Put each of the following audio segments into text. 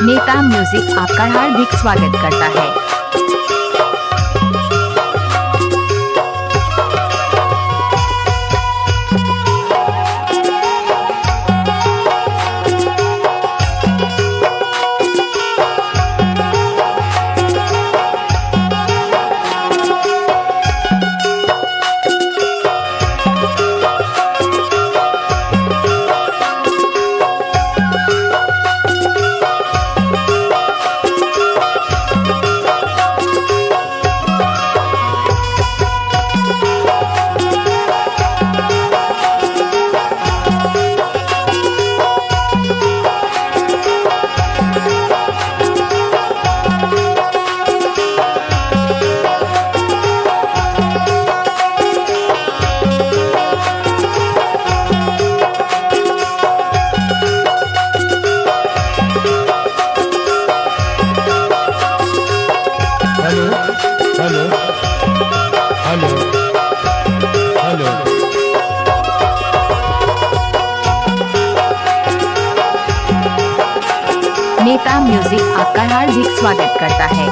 नेता म्यूजिक आपका हार्दिक स्वागत करता है। नेता म्यूजिक आपका हार्दिक स्वागत करता है।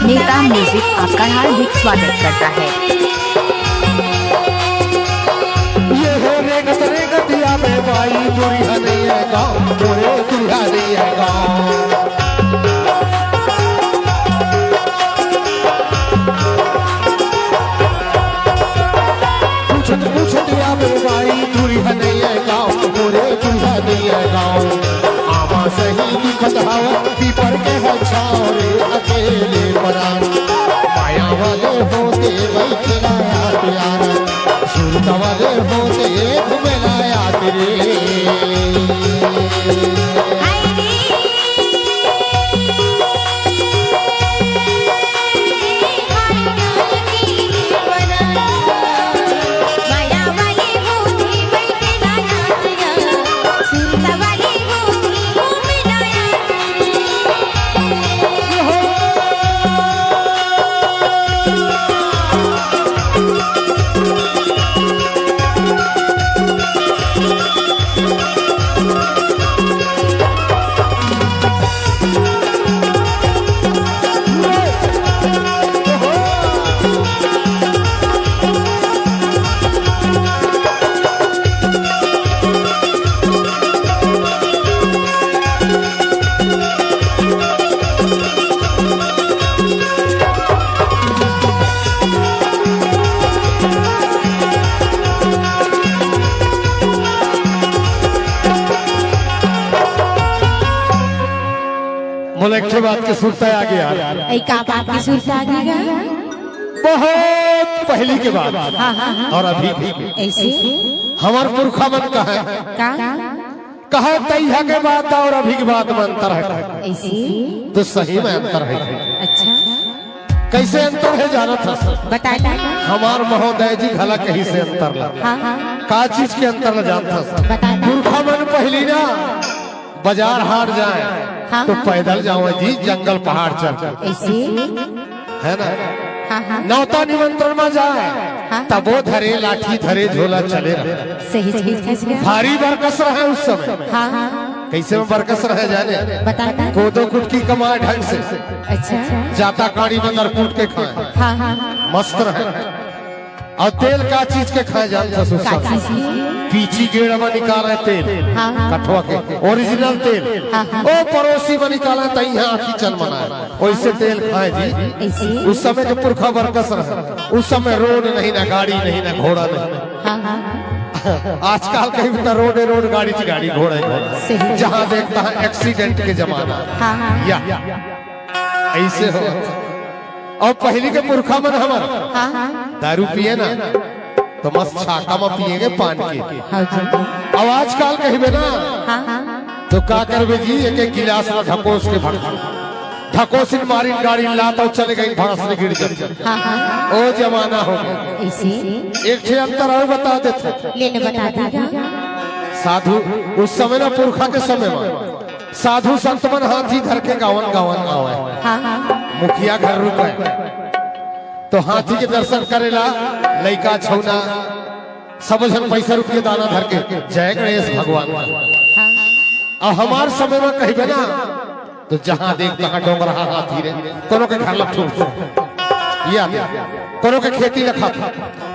नेता म्यूजिक आपका हार्दिक स्वागत करता है। ये है रेगत रेगतिया में बाई दुरिया नहीं है गाँव, मोरे दुरिया नहीं है गाँव। पूछत या में बाई दुरिया नहीं है गाँव, मोरे दुरिया नहीं है गाँव। आमा सही दिखत हवा पीपर के है छाव रे अकेले परान। माया वाले होते बैठे लाया प्यारा, सुरता वाले होते घुमेलाया तेरे। एक बात की सुनता आ गया, का बात की सुनता आ गया बहुत पहली के बाद और अभी ऐसे हमार पुरखा मन कहा तैया के बात और अभी की बात में अंतर है। ऐसे तो सही में अंतर है। अच्छा कैसे अंतर है जाना था बता। हमार महोदय जी भला कहीं से अंतर ला का चीज के अंतर न जानता बता। पुरखा मन पहली ना बाजार हाट जाए हाँ, तो हाँ। पैदल जाओ जी, जंगल पहाड़ चल ऐसे है ना। हाँ हाँ नौता निमंत्रण में जाए हाँ। तब वो धरे लाठी धरे झोला चले रहे। सही चीज भारी बरकस रहे उस समय। हाँ हाँ कैसे में बरकस रहे जाने, बताना। कोदो कुटकी कमाए ढंग से, अच्छा जाता काड़ी में नरकूट के खाए, हाँ हाँ मस्त रहे। और तेल का चीज के खाए जानता सो का चीज की? पीछी गेड़ में निकाले तेल, हाँ हाँ कठुआ के ओरिजिनल तेल। हाँ, हाँ। ओ पड़ोसी में निकाला तो यहाँ किचन बनाए, वैसे तेल खाए जी। ऐसे उस समय के पुरखा बरकस रहे। उस समय रोड नहीं, ना गाड़ी नहीं, ना घोड़ा नहीं। हाँ हाँ आजकल कहीं भी रोड गाड़ी की गाड़ी, घोड़े सही। घोड़ा, जहाँ देखता है एक्सीडेंट के जमाना। हाँ हाँ या ऐसे हो। और पहले के पुरखा मन हमार हाँ हाँ दारू पिए ना तो मस्त छाका में पिएंगे पान के। हाँ जी अब आजकल कहीं ना हाँ हाँ तो का करबे जी, एक एक गिलास में ढकोस के भर ढकोसिन मारी गाड़ी लाता चले गई, भड़स से गिर जाती। हाँ हाँ ओ जमाना हो गया। ऐसे एक छे अंतर और बता देते। लेने बता देगा। साधु उस समय ना पुरखा के समय में साधु संत मन हाथी घर के गावन गावन गावे, हाँ हाँ मुखिया घर रुके तो हाथी के दर्शन करेला लइका छौना सब जन पैसा रुपये दाना धर के जय गणेश भगवान। हाँ और हमार समय में कही ना तो जहाँ देख तहाँ डोंगरा हाथी रे, कोनो के घर लग या कोनो के खेती रखा,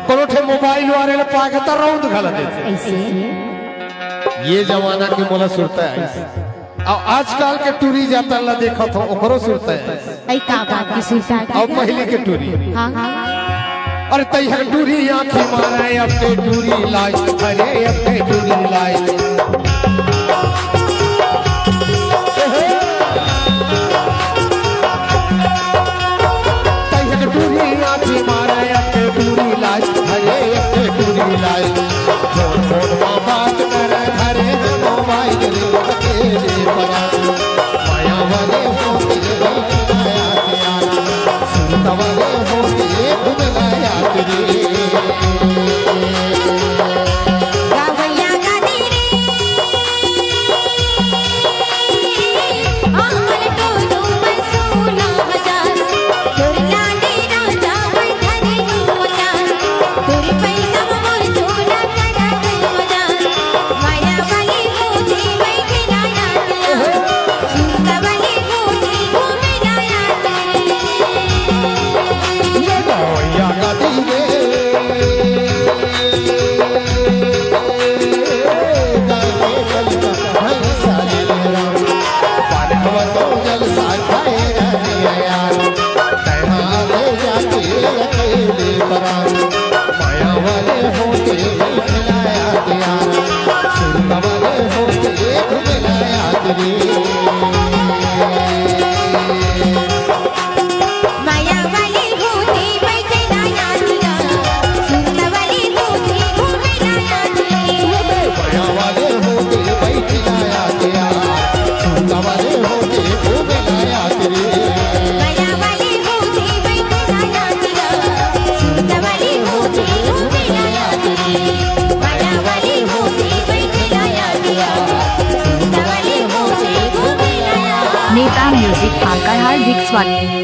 कोनो ठे मोबाइल वाले ले पाके त रौंद घला देते। ऐसे ये जमाना के मोला सुरता है। और आजकल के टूरी जाता ला देखा तो ओकरो सुरता है। ऐ का बात की सुनता है। और पहले के टूरी, हाँ हाँ अरे तैहर टूरी आंखें मारे अब ते टूरी लाई, अरे अब ते टूरी लाई। तैहर टूरी आंखें मारे अब ते टूरी लाई, अरे अब ते टूरी लाई। फोन फोन में बात करे घरे में मोबाइल रे अकेले पड़ा, माया वाले होते गया यारा, सुनता वाले होते घुमलाया तेरे। गावैया गादी रे आमल तो तुम सुना हजार तोर लाडे राजा मैं धरे मचान तोर पैसा मोर झोला करा मचान माया वाली मुझे मैं खिलाया सुनता वाली मुझे घुमलाया ये गौया गाती रे, गाने चलता है सारे मेरा, पानवा तो जलसा खाए रहे यार, तैहा ले जाके अकेले परा, माया वाले होते खिलाया यार, सुनता वाले होते घुमलाया तेरे। माया वाली होती मैं खिलाया दिया सुनता वाली होती घुमलाया माया वाले होते बैठ लाया तेरा, सुनता वाले होते घूम लाया तेरे। माया वाली होती मैं खिलाया दिया सुनता वाली होती घुमलाया माया वाली होती मैं खिलाया दिया सुनता वाली होती घुमलाया। नेता म्यूजिक आकाहार भिक्स वाले।